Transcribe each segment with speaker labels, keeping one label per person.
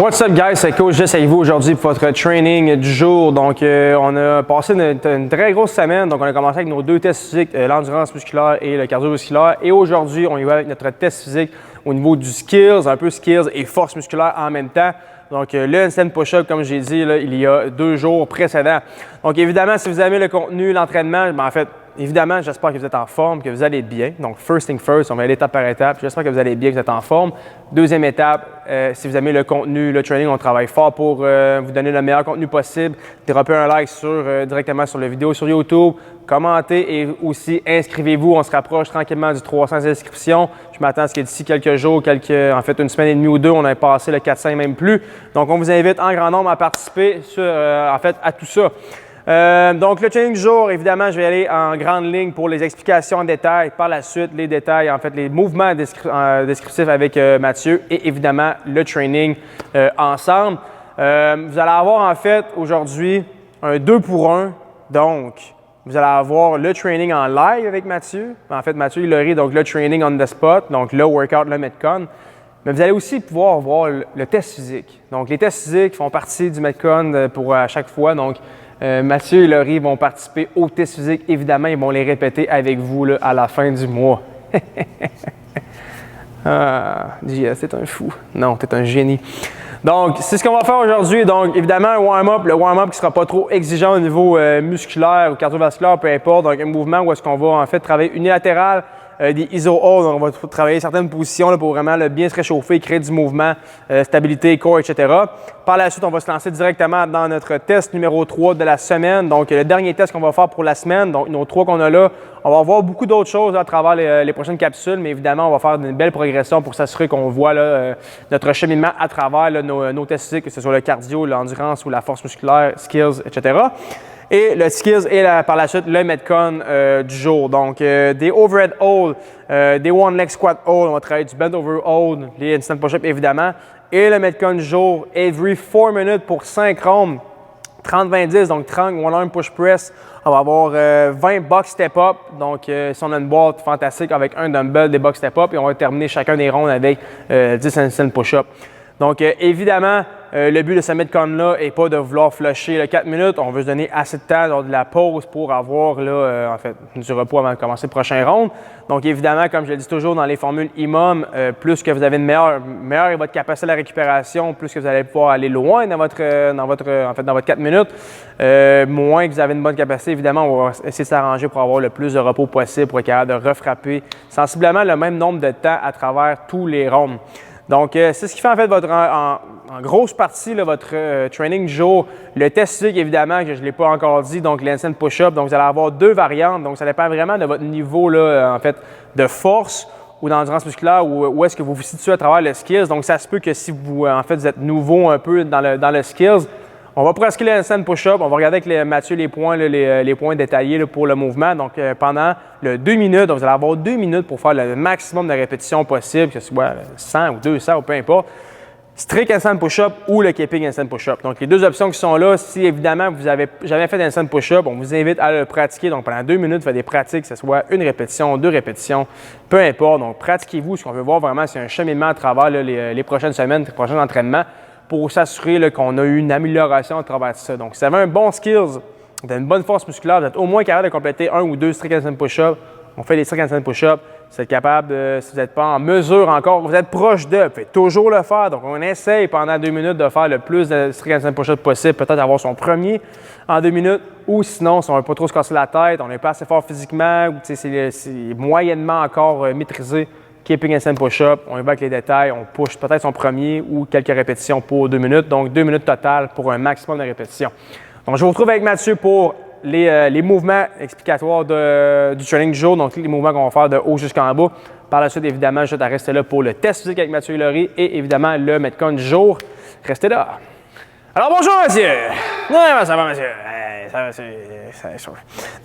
Speaker 1: What's up guys, c'est Coach Jess avec vous aujourd'hui pour votre training du jour. Donc on a passé une très grosse semaine, donc on a commencé avec nos deux tests physiques, l'endurance musculaire et le cardiovasculaire. Et aujourd'hui, on y va avec notre test physique au niveau du skills, un peu skills et force musculaire en même temps. Donc le handstand push-up, comme j'ai dit, là, il y a 2 jours précédents. Donc évidemment, si vous aimez le contenu, l'entraînement, en fait, évidemment, j'espère que vous êtes en forme, que vous allez bien. Donc, first thing first, on va aller étape par étape. J'espère que vous allez bien, que vous êtes en forme. Deuxième étape, si vous aimez le contenu, le training, on travaille fort pour vous donner le meilleur contenu possible. Dropez un like directement sur la vidéo sur YouTube. Commentez et aussi inscrivez-vous. On se rapproche tranquillement du 300 inscriptions. Je m'attends à ce que d'ici quelques jours, en fait une semaine et demie ou deux, on ait passé le 400 même plus. Donc, on vous invite en grand nombre à participer à tout ça. Donc, le training du jour, évidemment, je vais aller en grande ligne pour les explications en détail. Par la suite, les détails, en fait, les mouvements descriptifs avec Mathieu et évidemment le training ensemble. Vous allez avoir en fait aujourd'hui un 2 pour 1. Donc, vous allez avoir le training en live avec Mathieu. En fait, Mathieu, il aurait donc le training on the spot, donc le workout, le Metcon. Mais vous allez aussi pouvoir voir le test physique. Donc, les tests physiques font partie du Metcon pour à chaque fois. Donc, Mathieu et Laurie vont participer au test physique. Évidemment, ils vont les répéter avec vous là, à la fin du mois. JS, t'es un fou. Non, t'es un génie. Donc, c'est ce qu'on va faire aujourd'hui. Donc, évidemment, un warm-up. Le warm-up qui ne sera pas trop exigeant au niveau musculaire ou cardiovasculaire, peu importe. Donc, un mouvement où est-ce qu'on va en fait travailler unilatéral. Des iso hold, on va travailler certaines positions là, pour vraiment bien se réchauffer, créer du mouvement, stabilité, corps, etc. Par la suite, on va se lancer directement dans notre test numéro 3 de la semaine. Donc, le dernier test qu'on va faire pour la semaine, donc nos 3 qu'on a là, on va voir beaucoup d'autres choses là, à travers les prochaines capsules, mais évidemment, on va faire une belle progression pour s'assurer qu'on voit là, notre cheminement à travers là, nos tests physiques, que ce soit le cardio, l'endurance ou la force musculaire, skills, etc. Et le skills et par la suite le Metcon du jour. Donc, des overhead hold, des one leg squat hold, on va travailler du bend over hold, les handstand push-up évidemment. Et le Metcon du jour, every 4 minutes pour 5 rounds, 30-20-10, donc 30 one arm push press. On va avoir 20 box step up, donc si on a une boîte fantastique avec un dumbbell, des box step up, et on va terminer chacun des rounds avec 10 handstand push-up. Donc, évidemment, le but de ce Metcon-là n'est pas de vouloir flusher le 4 minutes. On veut se donner assez de temps lors de la pause pour avoir là, en fait, du repos avant de commencer le prochain round. Donc, évidemment, comme je le dis toujours dans les formules IMOM, plus que vous avez une meilleure est votre capacité à la récupération, plus que vous allez pouvoir aller loin dans votre 4 minutes, moins que vous avez une bonne capacité. Évidemment, on va essayer de s'arranger pour avoir le plus de repos possible, pour être capable de refrapper sensiblement le même nombre de temps à travers tous les rounds. Donc, c'est ce qui fait en fait en grosse partie là, votre training du jour. Le test physique, évidemment, que je ne l'ai pas encore dit, donc l'handstand push-up. Donc, vous allez avoir 2 variantes. Donc, ça dépend vraiment de votre niveau là, en fait, de force ou d'endurance musculaire ou où est-ce que vous vous situez à travers le skills. Donc, ça se peut que si vous, en fait, vous êtes nouveau un peu dans le skills, on va pratiquer le handstand push-up. On va regarder avec Mathieu les points, là, les points détaillés là, pour le mouvement. Donc, pendant 2 minutes, donc vous allez avoir 2 minutes pour faire le maximum de répétitions possible, que ce soit 100 ou 200 ou peu importe. Strict handstand push-up ou le keeping handstand push-up. Donc, les 2 options qui sont là, si évidemment vous n'avez jamais fait handstand push-up, on vous invite à le pratiquer. Donc, pendant 2 minutes, faites des pratiques, que ce soit 1 répétition, 2 répétitions, peu importe. Donc, pratiquez-vous. Ce qu'on veut voir vraiment, c'est un cheminement à travers là, les prochaines semaines, les prochains entraînements, pour s'assurer qu'on a eu une amélioration à travers ça. Donc, si vous avez un bon skills, vous avez une bonne force musculaire, vous êtes au moins capable de compléter 1 ou 2 strict handstand push-up. On fait des strict handstand push-up. Vous êtes capable, si vous n'êtes pas en mesure encore, vous êtes proche d'eux, vous faites toujours le faire. Donc, on essaye pendant 2 minutes de faire le plus de strict handstand push-up possible, peut-être avoir son premier en 2 minutes, ou sinon, si on ne veut pas trop se casser la tête, on n'est pas assez fort physiquement, ou c'est moyennement encore maîtrisé. Keeping handstand push-up, on y va avec les détails, on push peut-être son premier ou quelques répétitions pour 2 minutes. Donc, 2 minutes totales pour un maximum de répétitions. Donc, je vous retrouve avec Mathieu pour les mouvements explicatoires du training du jour. Donc, les mouvements qu'on va faire de haut jusqu'en bas. Par la suite, évidemment, je vais rester là pour le test physique avec Mathieu et Laurie et évidemment le Metcon du jour. Restez là. Alors, bonjour, Mathieu! Ouais, ça va, Mathieu?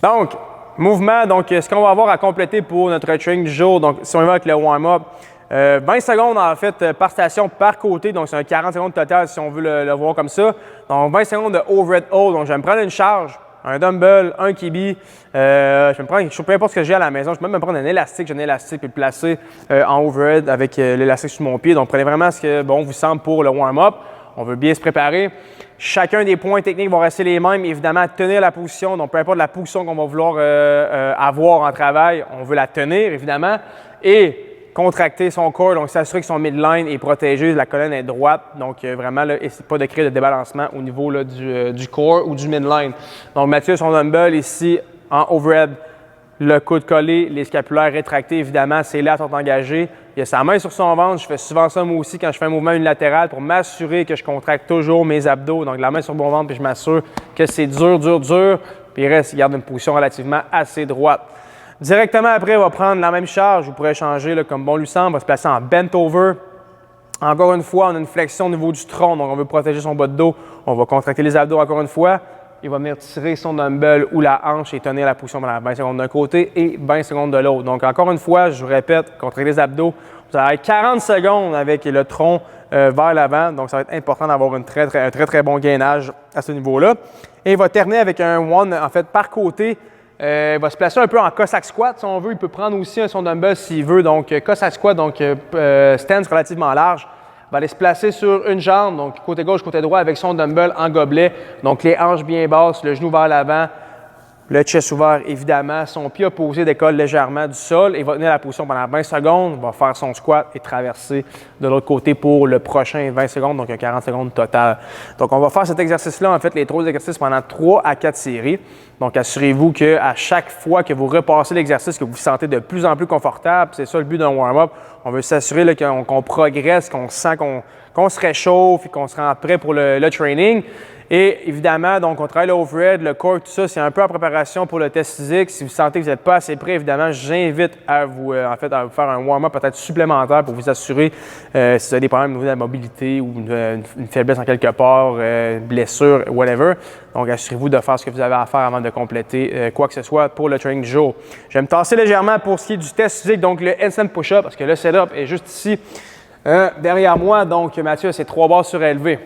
Speaker 1: Donc, mouvement, donc ce qu'on va avoir à compléter pour notre training du jour, donc si on y va avec le warm-up, 20 secondes en fait par station, par côté, donc c'est un 40 secondes total si on veut le voir comme ça. Donc 20 secondes de overhead hold, donc je vais me prendre une charge, un dumbbell, un kibi, je vais me prendre, peu importe ce que j'ai à la maison, je peux même me prendre un élastique, j'ai un élastique puis le placer en overhead avec l'élastique sur mon pied. Donc prenez vraiment ce que bon vous semble pour le warm-up. on veut bien se préparer. Chacun des points techniques vont rester les mêmes. Évidemment, tenir la position. Donc, peu importe la position qu'on va vouloir avoir en travail, on veut la tenir, évidemment. Et contracter son corps, donc s'assurer que son midline est protégé, la colonne est droite. Donc, vraiment, là, pas de créer de débalancement au niveau là, du corps ou du midline. Donc, Mathieu, son dumbbell ici en overhead. Le coude collé, les scapulaires rétractés, évidemment, ses lats sont engagés. Il a sa main sur son ventre. Je fais souvent ça moi aussi quand je fais un mouvement unilatéral pour m'assurer que je contracte toujours mes abdos. Donc, la main sur mon ventre, puis je m'assure que c'est dur, dur, dur. Puis il reste, il garde une position relativement assez droite. Directement après, il va prendre la même charge. Vous pourrez changer là, comme bon lui semble. Il va se placer en bent over. Encore une fois, on a une flexion au niveau du tronc. Donc, on veut protéger son bas de dos. On va contracter les abdos encore une fois. Il va venir tirer son dumbbell ou la hanche et tenir la position pendant 20 secondes d'un côté et 20 secondes de l'autre. Donc, encore une fois, je vous répète, contracter les abdos. Vous allez 40 secondes avec le tronc vers l'avant. Donc, ça va être important d'avoir un très bon gainage à ce niveau-là. Et il va terminer avec un one, en fait, par côté. Il va se placer un peu en Cossack squat si on veut. Il peut prendre aussi son dumbbell s'il veut. Donc, Cossack squat, donc stance relativement large. Il va aller se placer sur une jambe, donc côté gauche, côté droit, avec son dumbbell en gobelet. Donc, les hanches bien basses, le genou vers l'avant, le chest ouvert, évidemment. Son pied opposé décolle légèrement du sol. Il va tenir la position pendant 20 secondes. Il va faire son squat et traverser de l'autre côté pour le prochain 20 secondes, donc 40 secondes total. Donc, on va faire cet exercice-là, en fait, les 3 exercices pendant 3 à 4 séries. Donc, assurez-vous qu'à chaque fois que vous repassez l'exercice, que vous vous sentez de plus en plus confortable, c'est ça le but d'un warm-up. On veut s'assurer qu'on progresse, qu'on sent qu'on se réchauffe et qu'on se rend prêt pour le training. Et évidemment, donc, on travaille le overhead, le core, tout ça, c'est un peu en préparation pour le test physique. Si vous sentez que vous n'êtes pas assez prêt, évidemment, j'invite à vous, à vous faire un warm-up peut-être supplémentaire pour vous assurer si vous avez des problèmes au niveau de la mobilité ou une faiblesse en quelque part, blessure, whatever. Donc, assurez-vous de faire ce que vous avez à faire avant de compléter quoi que ce soit pour le training du jour. Je vais me tasser légèrement pour ce qui est du test physique, donc le handstand push-up, parce que le setup est juste ici derrière moi. Donc, Mathieu a ses 3 barres surélevées.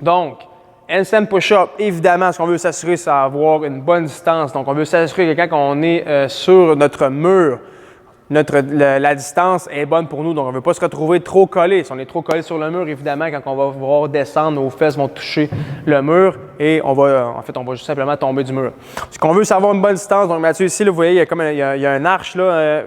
Speaker 1: Donc, handstand push-up, évidemment, ce qu'on veut s'assurer, c'est avoir une bonne distance. Donc, on veut s'assurer que quand on est sur notre mur, la distance est bonne pour nous. Donc, on ne veut pas se retrouver trop collé. Si on est trop collé sur le mur, évidemment, quand on va vouloir descendre, nos fesses vont toucher le mur et on va juste simplement tomber du mur. Ce qu'on veut, c'est avoir une bonne distance. Donc, Mathieu, ici, là, vous voyez, il y a un arche, là,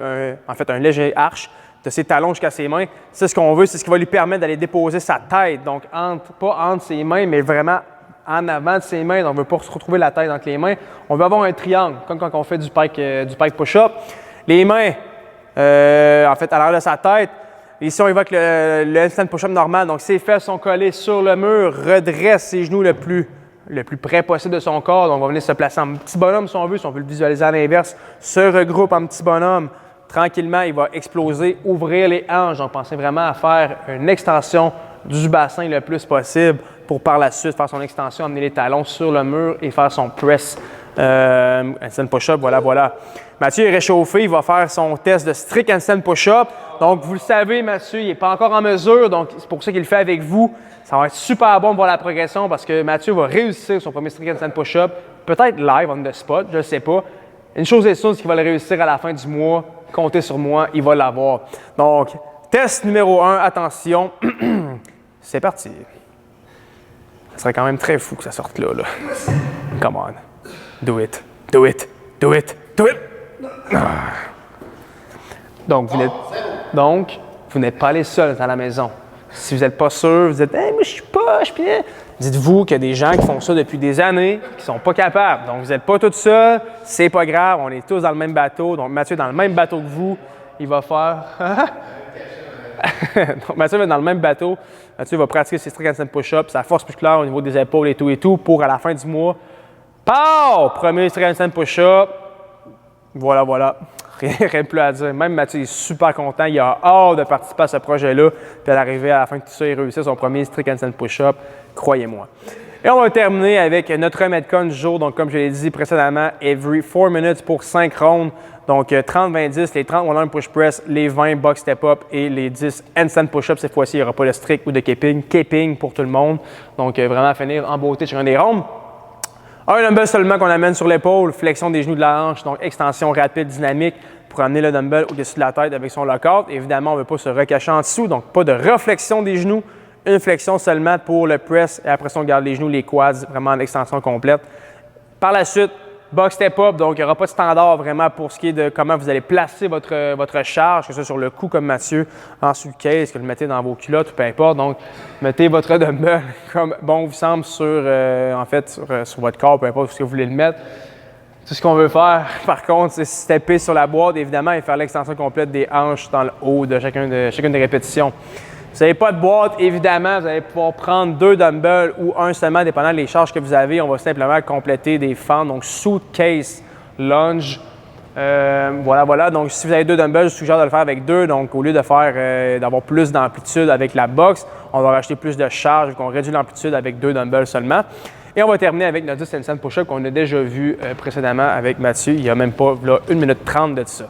Speaker 1: un léger arche de ses talons jusqu'à ses mains. C'est ce qu'on veut, c'est ce qui va lui permettre d'aller déposer sa tête. Donc, pas entre ses mains, mais vraiment en avant de ses mains. Donc, on ne veut pas se retrouver la tête entre les mains. On veut avoir un triangle, comme quand on fait du pike push-up. Les mains, à l'arrière de sa tête. Ici, on y va avec le handstand push-up normal. Donc, ses fesses sont collées sur le mur, redresse ses genoux le plus près possible de son corps. Donc, on va venir se placer en petit bonhomme si on veut le visualiser à l'inverse. Se regroupe en petit bonhomme. Tranquillement, il va exploser, ouvrir les hanches. Donc, pensez vraiment à faire une extension du bassin le plus possible pour par la suite faire son extension, amener les talons sur le mur et faire son press handstand push-up. Voilà. Mathieu est réchauffé, il va faire son test de strict handstand push-up. Donc, vous le savez, Mathieu, il n'est pas encore en mesure, donc c'est pour ça qu'il le fait avec vous. Ça va être super bon pour la progression parce que Mathieu va réussir son premier strict handstand push-up, peut-être live, on the spot, je ne sais pas. Une chose est sûre, c'est qu'il va le réussir à la fin du mois. Comptez sur moi, il va l'avoir. Donc, test numéro 1, attention. C'est parti. Ça serait quand même très fou que ça sorte là. Come on. Do it. Donc, vous n'êtes pas les seuls à la maison. Si vous n'êtes pas sûr, vous dites hey, moi, je suis pas. Dites-vous qu'il y a des gens qui font ça depuis des années, qui ne sont pas capables. Donc, vous n'êtes pas tous seuls, c'est pas grave, on est tous dans le même bateau. Donc, Mathieu est dans le même bateau que vous. Il va faire. Donc, Mathieu va être dans le même bateau. Mathieu va pratiquer ses strict handstand push-up, sa force musculaire au niveau des épaules et tout, pour à la fin du mois. Pow! Premier strict handstand push-up. Voilà. Rien de plus à dire. Même Mathieu est super content. Il a hâte de participer à ce projet-là. Puis à l'arrivée, à la fin de tout ça, il réussit son premier strict handstand push-up. Croyez-moi. Et on va terminer avec notre Metcon du jour. Donc, comme je l'ai dit précédemment, every 4 minutes pour 5 rounds. Donc, 30-20-10, les 30 one-arm push press, les 20 box step-up et les 10 handstand push-up. Cette fois-ci, il n'y aura pas de strict ou de keeping. Keeping pour tout le monde. Donc, vraiment finir en beauté sur un des rounds. Un dumbbell seulement qu'on amène sur l'épaule, flexion des genoux de la hanche, donc extension rapide, dynamique pour amener le dumbbell au-dessus de la tête avec son lockout. Évidemment, on ne veut pas se recacher en dessous, donc pas de réflexion des genoux, une flexion seulement pour le press et après ça, on garde les genoux, les quads, vraiment en extension complète. Par la suite, box step up, donc il n'y aura pas de standard vraiment pour ce qui est de comment vous allez placer votre charge, que ce soit sur le cou comme Mathieu, en sous le case, que vous le mettez dans vos culottes, peu importe. Donc, mettez votre dumbbell comme bon vous semble sur votre corps, peu importe ce que vous voulez le mettre. Tout ce qu'on veut faire, par contre, c'est stepper sur la boîte, évidemment, et faire l'extension complète des hanches dans le haut de chacune des répétitions. Si vous n'avez pas de boîte, évidemment, vous allez pouvoir prendre 2 dumbbells ou un seulement, dépendant des charges que vous avez. On va simplement compléter des fentes, donc suitcase lunge. Voilà. Donc, si vous avez 2 dumbbells, je suggère de le faire avec 2. Donc, au lieu de faire d'avoir plus d'amplitude avec la box, on va rajouter plus de charge, vu qu'on réduit l'amplitude avec 2 dumbbells seulement. Et on va terminer avec notre 10 handstand push-up qu'on a déjà vu précédemment avec Mathieu. Il n'y a même pas là, 1 minute 30 de ça.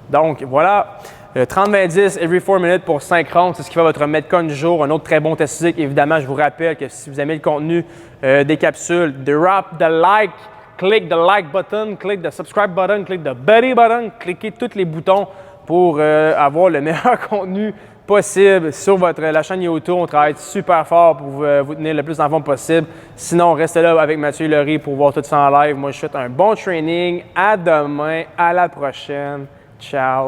Speaker 1: Donc, voilà. 30-20-10, every 4 minutes pour 5 rounds, c'est ce qui fait votre Metcon du jour. Un autre très bon test physique. Évidemment, je vous rappelle que si vous aimez le contenu des capsules, drop the like, click the like button, click the subscribe button, click the buddy button, cliquez tous les boutons pour avoir le meilleur contenu possible sur la chaîne YouTube. On travaille super fort pour vous tenir le plus en forme possible. Sinon, restez là avec Mathieu Laurie pour voir tout ça en live. Moi, je souhaite un bon training. À demain. À la prochaine. Ciao.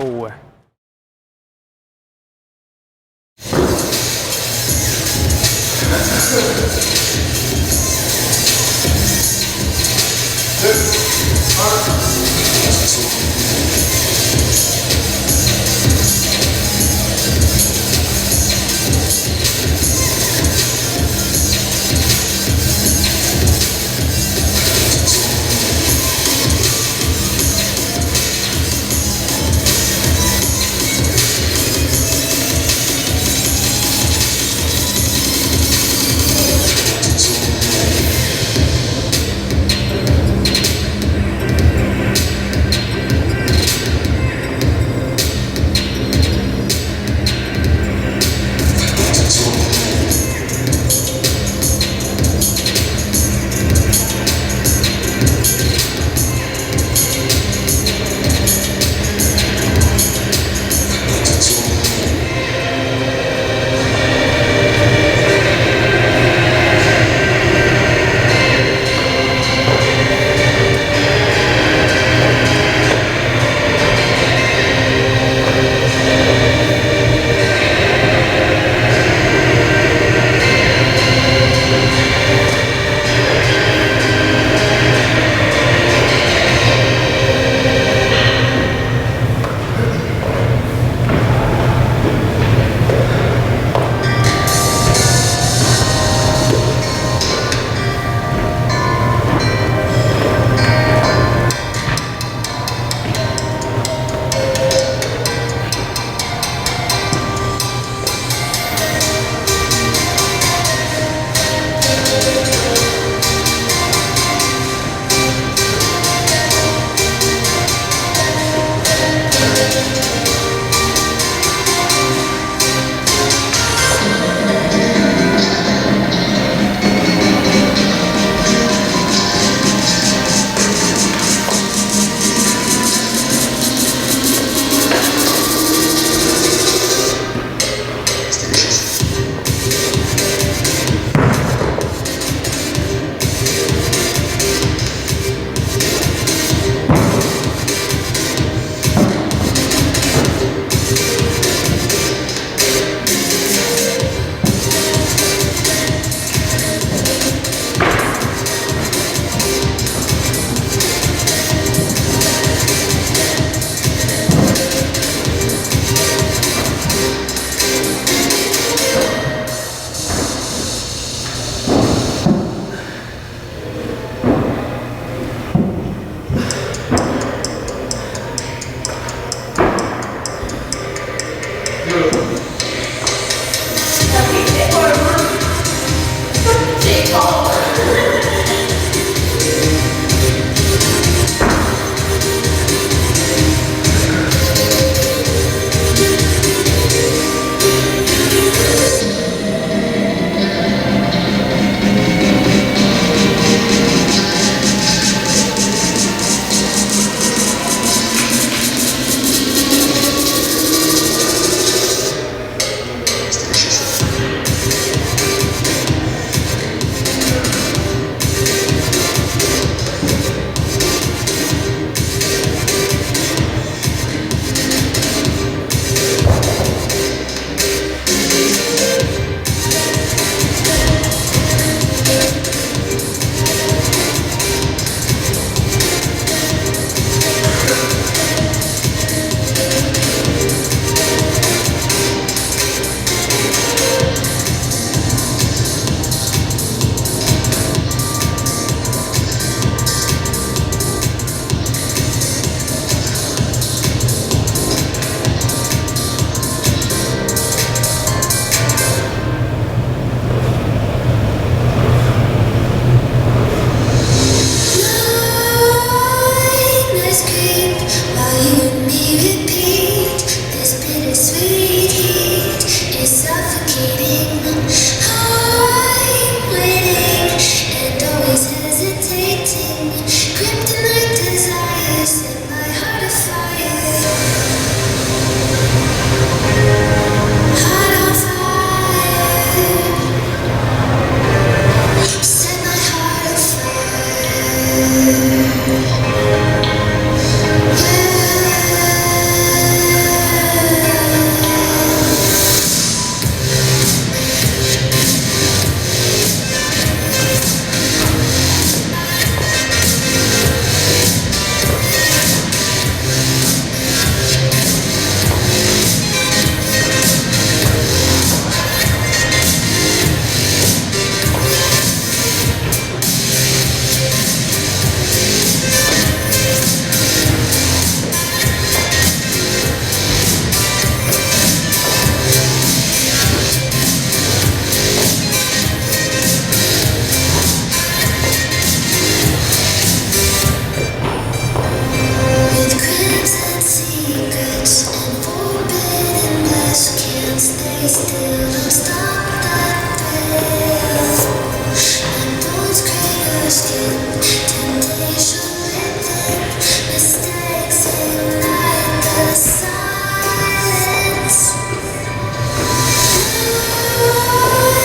Speaker 2: the silence.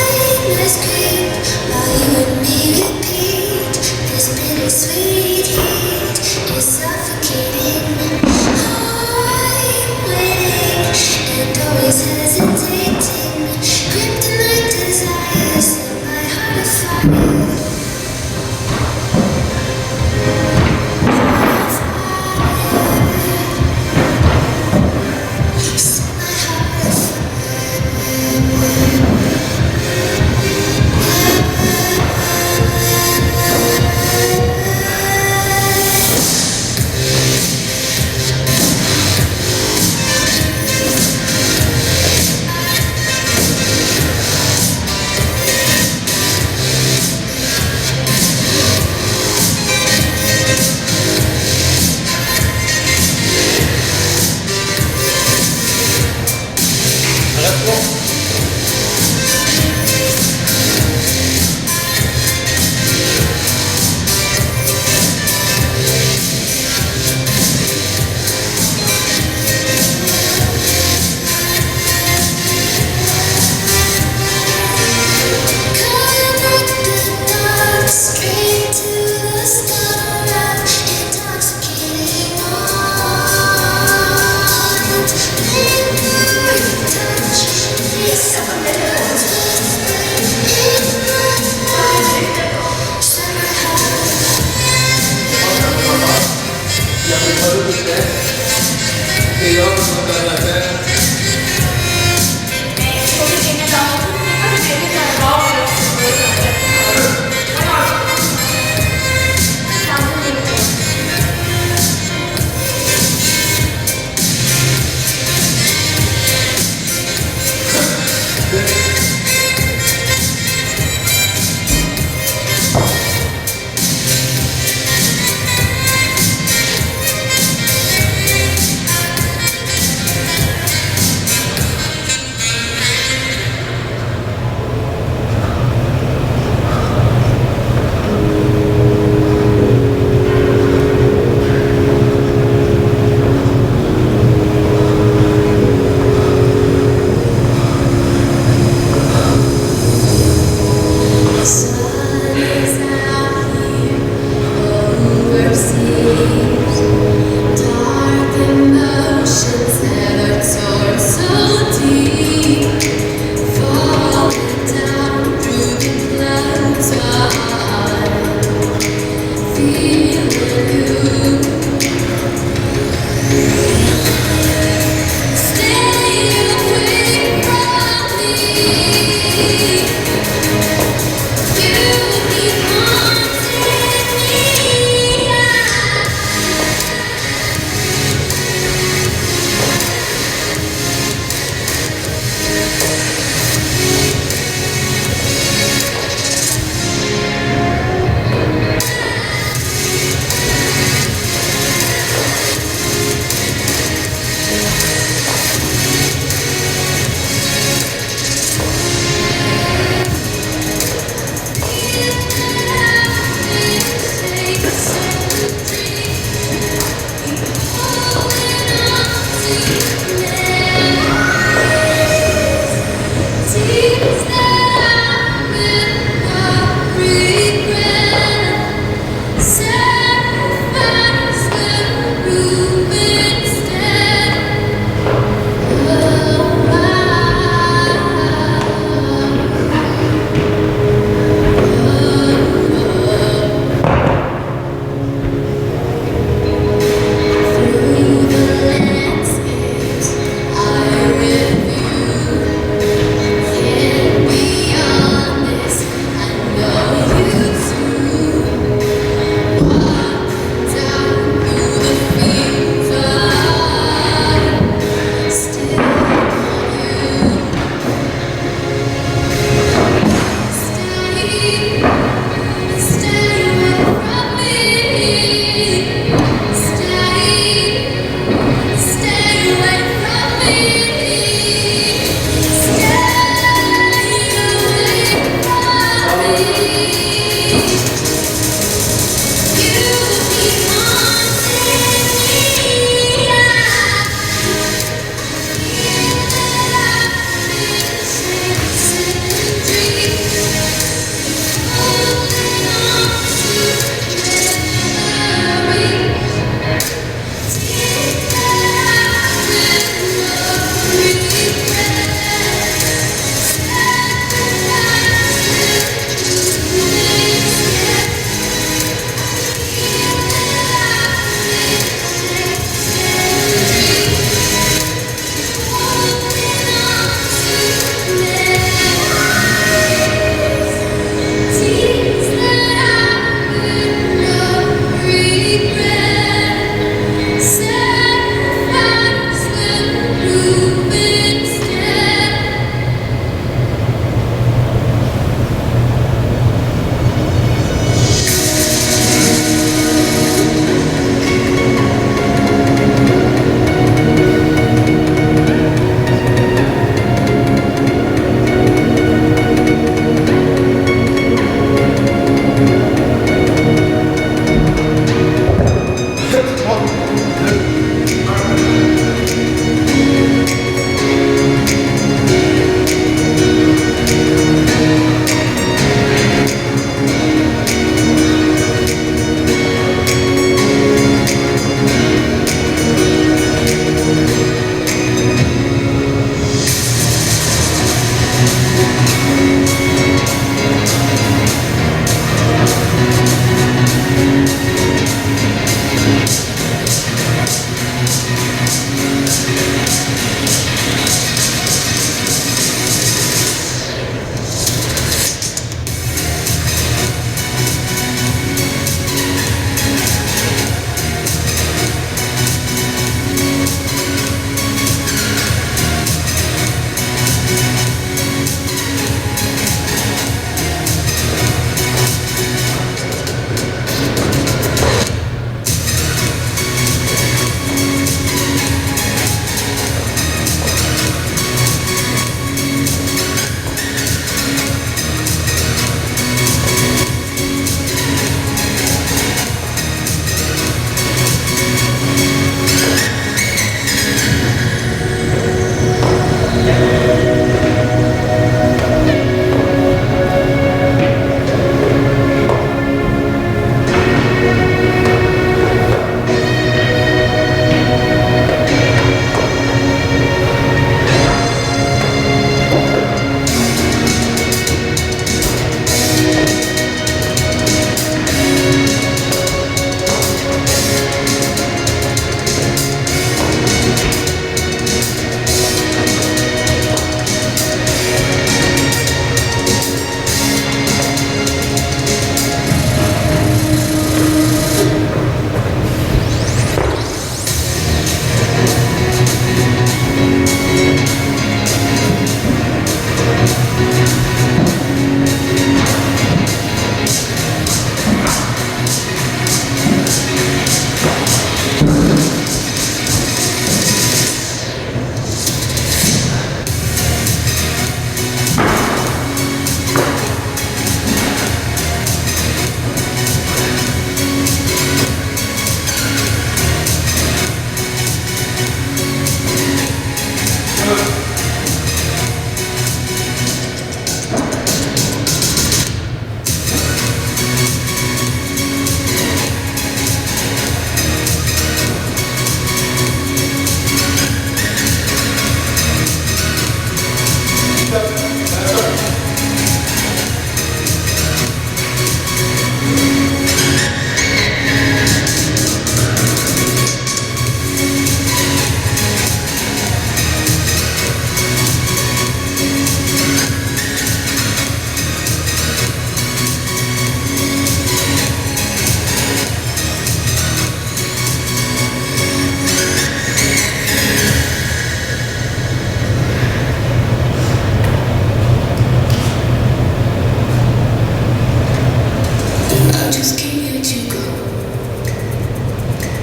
Speaker 2: Nightmares creep while you and me repeat. This bittersweet heat is suffocating. I'm waiting and always hesitating. Kryptonite desires set my heart afire.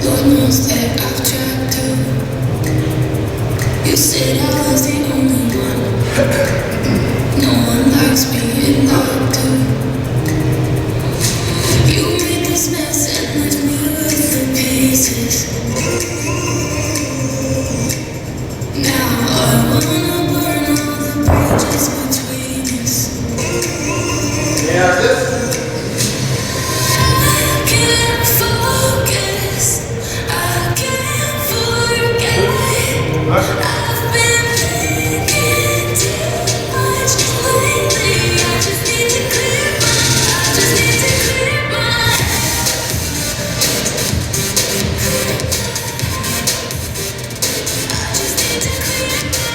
Speaker 2: Lord knows that I've tried to. You said I was the only one. No one likes being lied to. You made this mess and left me with the pieces. Now I wanna burn all the bridges between us.
Speaker 3: Yeah, this.
Speaker 2: I can't focus. I can't forget. I've been thinking too much lately. I just need to clear my. I just need to clear my. I just need to clear my.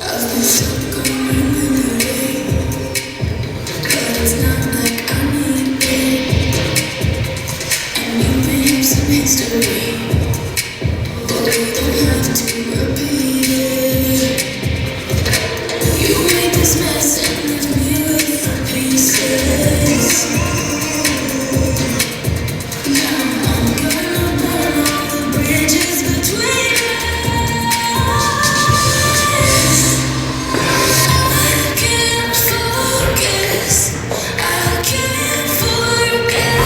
Speaker 2: I've been stuck on memory, but it's not like I need it. And you made some history, but we don't have to repeat it. You made this mess and left me with the pieces. Now I'm gonna burn all the bridges between us. I can't focus. I can't forget.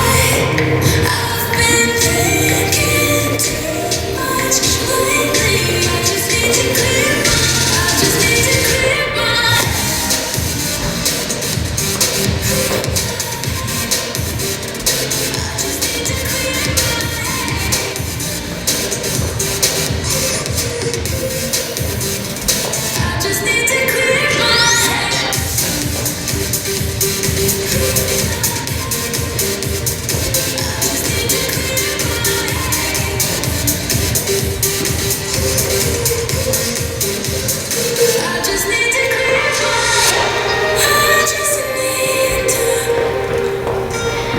Speaker 2: I've been thinking too much lately. I just need to clear my. I just need to clear my. I just need to clear my. I just need to clear my head. I just need to clear my. I just need to.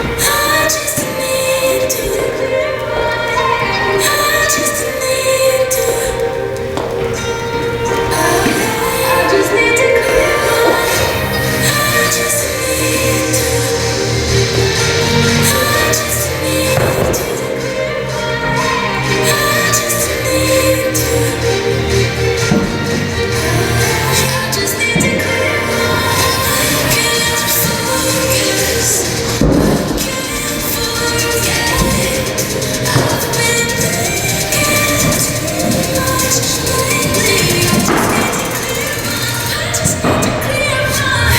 Speaker 2: I just need to. I just need to. I just need to clear my. I just need to. I just need to. I just need to. I just need to clear my. I can't focus. I can't forget. I've been thinking too much lately. I just need to clear my.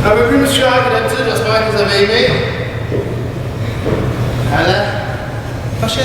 Speaker 3: Un peu plus musculaire que d'habitude, j'espère que vous avez aimé. À la prochaine.